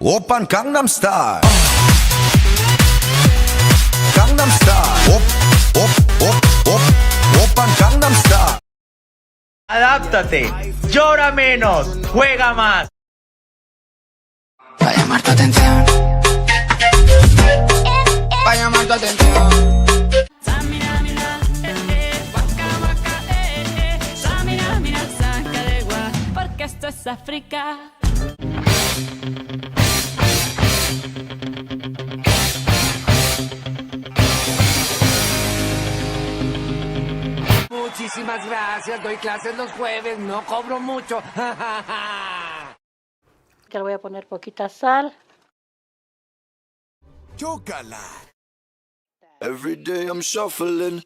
오빤 강남스타일 강남스타일 오빤 강남스타일. Adáptate, llora menos, juega más. Pa' llamar tu atención. Pa' llamar tu atención. Samina, mina, waka, waka, Samina, mina, saca de gua, porque esto es África. Muchísimas gracias, doy clases los jueves, no cobro mucho. Que le voy a poner poquita sal. Chocolate. Every day I'm shuffling.